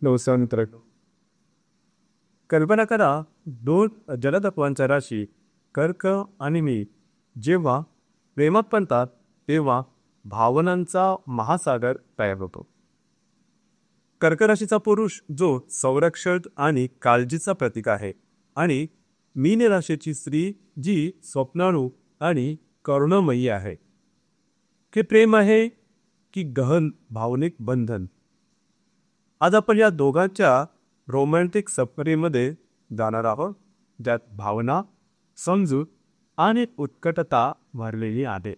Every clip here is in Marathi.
नमस्कार मित्रांनो. कल्पना करा, दोन जलतत्वांच्या राशी कर्क आणि मी जेव्हा प्रेमात बनतात तेव्हा भावनांचा महासागर तयार होतो. कर्क राशीचा पुरुष जो संरक्षण आणि काळजीचा प्रतीक आहे आणि मीन राशीची स्त्री जी स्वप्नाळू आणि करुणामयी आहे. हे प्रेम आहे की गहन भावनिक बंधन? आज आपण या दोघांच्या रोमॅन्टिक सफरीमध्ये जाणार आहोत, ज्यात भावना, समजूत आणि उत्कटता भरलेली आहे.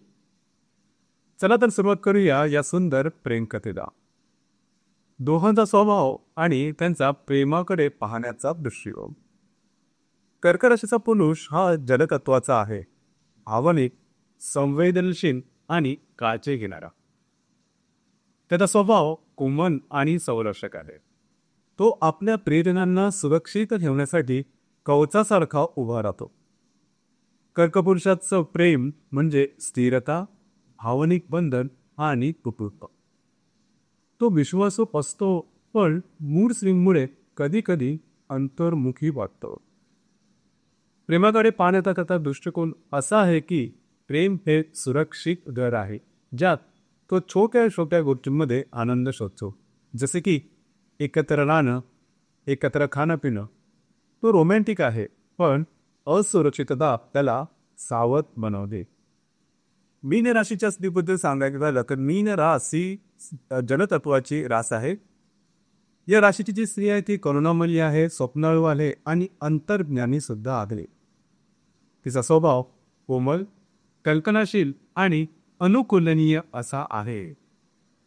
चला तर सुरुवात करूया या सुंदर प्रेमकथेला. दोघांचा स्वभाव आणि त्यांचा प्रेमाकडे पाहण्याचा दृष्टिकोन. कर्क राशीचा पुरुष हा जलतत्वाचा आहे, भावनिक, संवेदनशील आणि काळजी घेणारा. त्याचा स्वभाव कोमल आणि संरक्षक आहे. तो आपल्या प्रेरणांना सुरक्षित ठेवण्यासाठी कवचासारखा उभा राहतो. कर्कपुरुषाचं प्रेम म्हणजे स्थिरता, भावनिक बंधन आणि कुटुंब. तो विश्वासू असतो, पण मूड स्विंगमुळे कधी कधी अंतर्मुखी वाटतो. प्रेमाकडे पाहण्याचा त्याचा दृष्टिकोन असा आहे की प्रेम हे सुरक्षित घर आहे, ज्यात तो छोट्या छोट्या गोष्टींमध्ये आनंद शोधतो, जसे की एकत्र राहणं, एकत्र खाणं पिणं. तो रोमॅन्टिक आहे, पण असुरक्षितता त्याला सावध बनवते. मीन राशीच्या स्त्रीबद्दल सांगायचं झालं तर मीन राशी जलतत्वाची रास आहे. या राशीची जी स्त्री आहे ती करुणामयी आहे, स्वप्नाळू आहे आणि अंतर्ज्ञानी सुद्धा आहे. तिचा स्वभाव कोमल, कल्पनाशील आणि अनुकूलनीय असा आहे.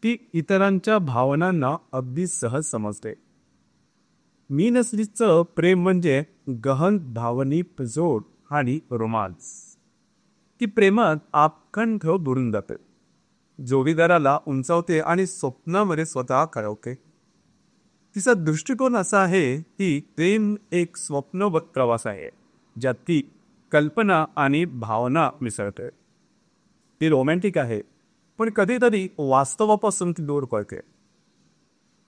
ती इतरांच्या भावनांना अगदी सहज समजते. मीन स्त्रीचं प्रेम म्हणजे गहन भावनिक जोड आणि रोमांस. ती प्रेमात आकंठ बुडून जाते, जोडीदाराला उंचावते आणि स्वप्नामध्ये स्वतः कळवते. तिचा दृष्टिकोन असा आहे की प्रेम एक स्वप्नवत प्रवास आहे, ज्यात ती कल्पना आणि भावना मिसळते. ती रोमॅन्टिक आहे, पण कधीतरी वास्तवापासून ती दूर पळते.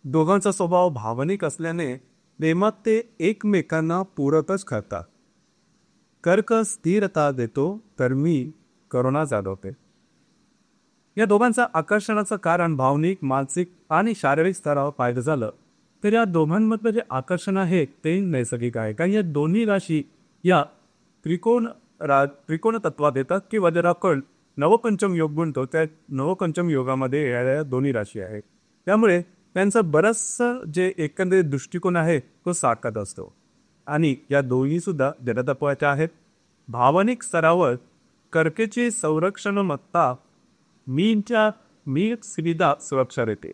दोघांचा स्वभाव भावनिक असल्याने प्रेमात ते एकमेकांना पूरकच करतात. कर्क स्थिरता देतो, तर मी करुणा जाणवते. या दोघांचा आकर्षणाचं कारण भावनिक, मानसिक आणि शारीरिक स्तरावर पाहिलं झालं तर या दोघांमधलं जे आकर्षण आहे ते नैसर्गिक आहे. कारण या दोन्ही राशी या त्रिकोण तत्वात येतात किंवा जर आपण नवपंचम योग म्हणतो त्या नवपंचम योगामध्ये या दोन्ही राशी आहेत. त्यामुळे त्यांचं बरंचसं जे एकंदरीत दृष्टिकोन आहे तो सारखाच असतो. आणि या दोन्ही सुद्धा जलतत्वाच्या आहेत. भावनिक स्तरावर कर्केची संरक्षणमत्ता मी स्त्रीला सुरक्षा देते,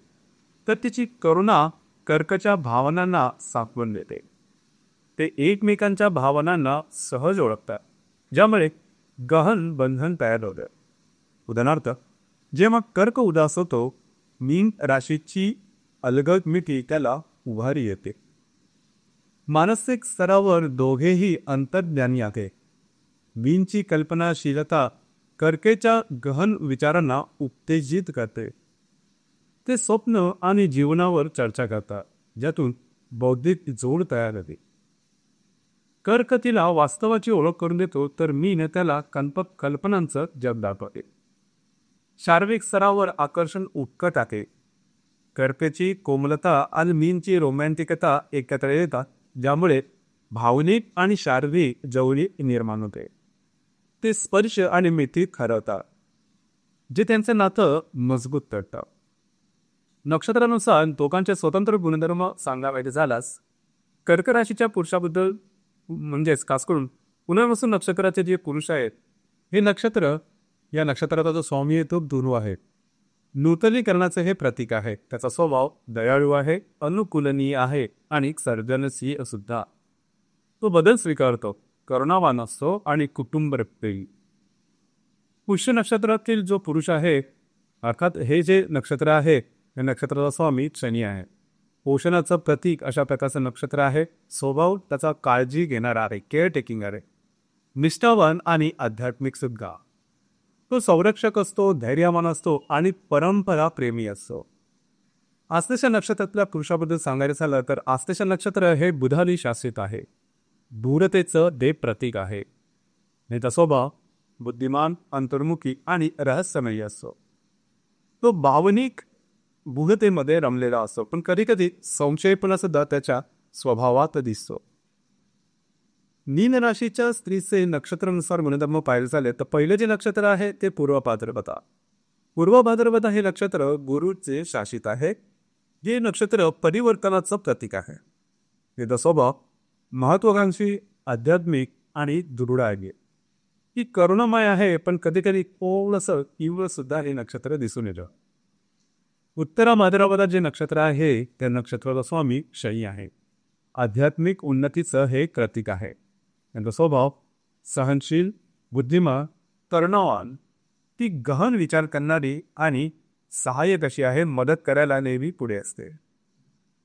तर तिची करुणा कर्कच्या भावनांना साकवून देते. ते एकमेकांच्या भावनांना सहज ओळखतात, ज्यामुळे गहन बंधन तयार होतं. उदाहरणार्थ, जेव्हा कर्क उदास होतो, मीन राशीची अलगद मिठी त्याला उभारी येते. मानसिक स्तरावर दोघेही अंतर्ज्ञानी आहे. मीनची कल्पनाशीलता कर्केच्या गहन विचारांना उत्तेजित करते. ते स्वप्न आणि जीवनावर चर्चा करतात, ज्यातून बौद्धिक जोड तयार होते. कर्क तिला वास्तवाची ओळख करून देतो, तर मीन त्याला कल्पनांचं जग दाखवते. शारीरिक स्तरावर आकर्षण उत्कट आहे. कर्केची कोमलता आणि मीनची रोमॅन्टिकता एकत्र येतात, ज्यामुळे भावनिक आणि शारीरिक जवळी निर्माण होते. ते स्पर्श आणि मिठी ठरवतात, जे त्यांचं नातं मजबूत करतात. नक्षत्रानुसार दोघांचे स्वतंत्र गुणधर्म सांगायचे झाल्यास कर्क राशीच्या पुरुषाबद्दल म्हणजेच खास करून पुनर्वसू नक्षत्राचे जे पुरुष आहेत, हे नक्षत्र या नक्षत्राचा जो स्वामी आहे तो धनु आहे. नूतनीकरणाचे हे प्रतीक आहे. त्याचा स्वभाव दयाळू आहे, अनुकूलनीय आहे आणि सर्जनशील सुद्धा. तो बदल स्वीकारतो, करुणावान असतो आणि कुटुंबप्रेमी. पुष्य नक्षत्रातील जो पुरुष आहे, अर्थात हे जे नक्षत्र आहे या नक्षत्राचा स्वामी शनी आहे. पोषणाचं प्रतीक अशा प्रकारचं नक्षत्र आहे. स्वभाव त्याचा काळजी घेणारा आहे, केअर टेकिंग आहे. निष्ठावान आणि आध्यात्मिक सुद्धा. तो संरक्षक असतो, धैर्यवान असतो आणि परंपरा प्रेमी असतो. आश्लेषा नक्षत्रातल्या पुरुषाबद्दल सांगायचं झालं तर आश्लेषा नक्षत्र हे बुधाने शासित आहे. दूरतेचं देव प्रतीक आहे. त्याचा स्वभाव बुद्धिमान, अंतर्मुखी आणि रहस्यमयी असतो. तो भावनिक बुधतेमध्ये रमलेला असतो, पण कधी कधी संशयपणा सुद्धा त्याच्या स्वभावात दिसतो. मीन राशीच्या स्त्रीचे नक्षत्रानुसार गुणधर्म पाहिले झाले तर पहिले जे नक्षत्र आहे ते पूर्व भाद्रपदा. पूर्व भाद्रपदा हे नक्षत्र गुरुचे शासित आहे. हे नक्षत्र परिवर्तनाचं प्रतीक आहे. याचा स्वभाव महत्वाकांक्षी, आध्यात्मिक आणि दृढ आहे. ही करुणामय आहे, पण कधी कधी थोडंसं तीव्र सुद्धा हे नक्षत्र दिसून येतं. उत्तरा भाद्रपदा जे नक्षत्र आहे त्या नक्षत्राचा स्वामी शनी आहे. आध्यात्मिक उन्नतीचं हे प्रतीक आहे. त्यांचा स्वभाव सहनशील, बुद्धिमान, तरुणवान, ती गहन विचार करणारी आणि सहाय्यक अशी आहे. मदत करायला नेहमी पुढे असते.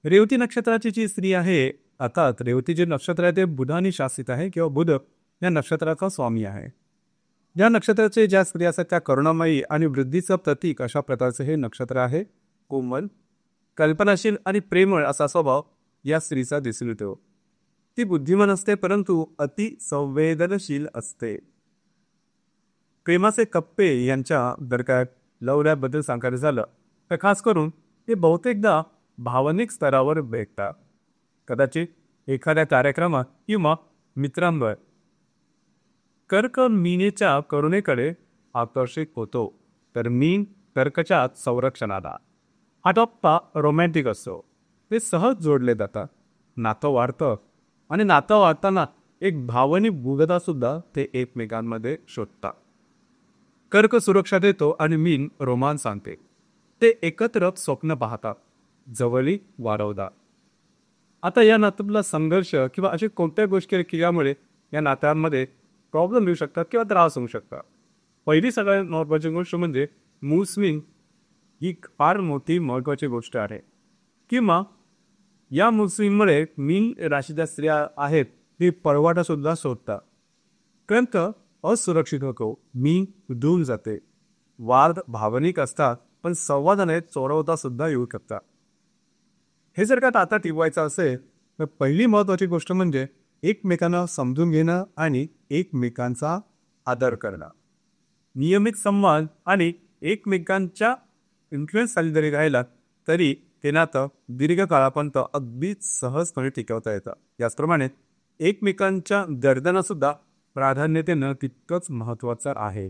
रेवती नक्षत्राची जी स्त्री आहे, अर्थात रेवती जे नक्षत्र आहे ते बुधाने शासित आहे किंवा बुध या नक्षत्राचा स्वामी आहे. या नक्षत्राचे ज्या स्त्री असतात त्या करुणामयी आणि वृद्धीचं प्रतीक अशा प्रकारचे हे नक्षत्र आहे. कोमल, कल्पनाशील आणि प्रेमळ असा स्वभाव या स्त्रीचा दिसून येतो. ती बुद्धिमान असते परंतु अति संवेदनशील असते. प्रेमाचे कप्पे यांच्या जर काय लव्ह लॅबबद्दल सांगायचं झालं तर खास करून ते बहुतेकदा भावनिक स्तरावर भेटतात. कदाचित एखाद्या कार्यक्रमात किंवा मित्रांवर. कर्क मीनेच्या करुणेकडे आकर्षित होतो, तर मीन कर्कच्या संरक्षणाला. हा टप्पा रोमॅन्टिक असतो. ते सहज जोडले जातात. नातं वाढतं आणि नातं वाढताना एक भावनिक भूगता सुद्धा ते एकमेकांमध्ये शोधतात. कर्क सुरक्षा देतो आणि मीन रोमांच आणते. ते एकत्र स्वप्न पाहतात, जवळीक वाढवतात. आता या नात्यातला संघर्ष किंवा अशी कोणत्या गोष्टी केल्यामुळे या नात्यांमध्ये प्रॉब्लेम येऊ शकतात किंवा त्रास होऊ शकतात. पहिली सगळ्यात महत्त्वाची गोष्ट म्हणजे मूड स्विंग ही फार मोठी महत्त्वाची गोष्ट आहे. किंवा या मूड स्विंगमुळे मीन राशीच्या स्त्रिया आहेत ती पळवाटा सुद्धा शोधतात. कर्क असुरक्षित होतो, मीन दूर जाते. वाद भावनिक असतात पण संवादाने चोरवता सुद्धा येऊ शकतात. हे जर का आता टिकवायचं असेल तर पहिली महत्त्वाची गोष्ट म्हणजे एकमेकांना समजून घेणं आणि एकमेकांचा आदर करणं. नियमित संवाद आणि एकमेकांच्या इन्फ्लुएन्स खाली जरी राहिला तरी ते नातं दीर्घकाळापर्यंत अगदीच सहजपणे टिकवता येतं. याचप्रमाणे एकमेकांच्या दर्दना सुद्धा प्राधान्य देणं तितकंच महत्त्वाचं आहे.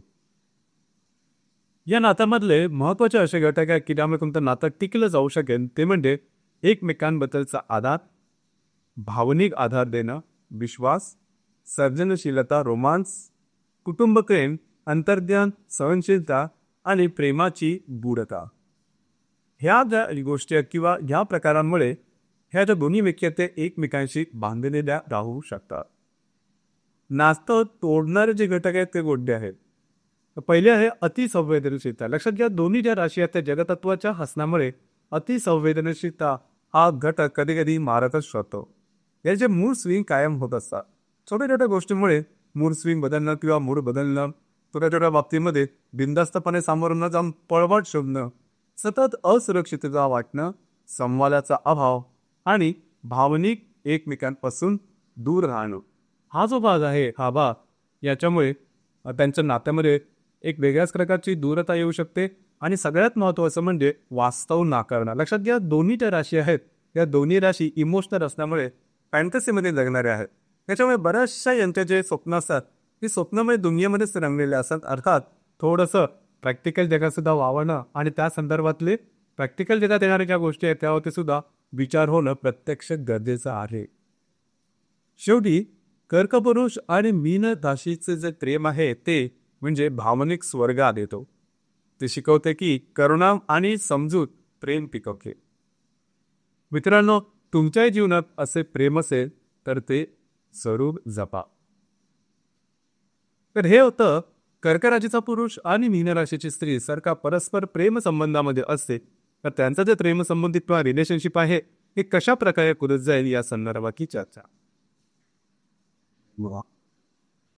या नात्यामधले महत्त्वाचे असे घटक आहे की त्यामुळे तुमचं नातं टिकलं जाऊ शकेल ते म्हणजे एकमेकांबद्दलचा आदर, भावनिक आधार देणं, विश्वास, सर्जनशीलता, रोमांस, कुटुंबप्रेम, अंतर्ज्ञान, सहनशीलता आणि प्रेमाची गूढता. ह्या ज्या गोष्टी आहेत किंवा ह्या प्रकारांमुळे ह्या ज्या दोन्ही व्यक्ती आहेत ते एकमेकांशी बांधलेल्या राहू शकतात. नातं तोडणारे जे घटक आहेत ते कोणते आहेत? पहिले आहे अतिसंवेदनशीलता. लक्षात घ्या, दोन्ही ज्या राशी आहेत त्या जगतत्वाच्या हसण्यामुळे अतिसंवेदनशीलता हा घटक कधी कधी मारकच ठरतो. याचे मूड स्विंग कायम होत असतात. छोट्या छोट्या गोष्टींमुळे मूड स्विंग बदलणं किंवा मूड बदलणं, छोट्या छोट्या बाबतीमध्ये बिनधास्तपणे सामोरं न जाऊन पळवाट शोधणं, सतत असुरक्षितता वाटणं, संवादाचा अभाव आणि भावनिक एकमेकांपासून दूर राहणं, हा जो भाग आहे हा भाग याच्यामुळे त्यांच्या नात्यामध्ये एक वेगळ्याच प्रकारची दूरता येऊ शकते. आणि सगळ्यात महत्त्वाचं म्हणजे वास्तव नाकारणं. लक्षात घ्या, दोन्ही ज्या राशी आहेत त्या दोन्ही राशी इमोशनल असल्यामुळे फॅन्टसीमध्ये जगणारे आहेत. त्याच्यामुळे बऱ्याचशा यांचे जे स्वप्न असतात ती स्वप्नमय दुनियेमध्येच रंगलेले असतात. अर्थात थोडंसं प्रॅक्टिकल जगातसुद्धा वावरणं आणि त्या संदर्भातले प्रॅक्टिकल जगात येणाऱ्या ज्या गोष्टी आहेत त्यावरती सुद्धा विचार होणं प्रत्यक्ष गरजेचं आहे. शेवटी कर्कपुरुष आणि मीन राशीचे जे प्रेम आहे ते म्हणजे भावनिक स्वर्ग देतो. ते शिकवते की करुणा आणि समजूत प्रेम पिकवते. मित्रांनो, तुमच्याही जीवनात असे प्रेम असेल तर ते जरूर जपा. तर हे होतं कर्क राशीचा पुरुष आणि मीन राशीची स्त्री सारखा परस्पर प्रेम संबंधामध्ये असते तर त्यांचं जे प्रेमसंबंधित किंवा रिलेशनशिप आहे हे कशा प्रकारे कुरत जाईल या संदर्भाची चर्चा.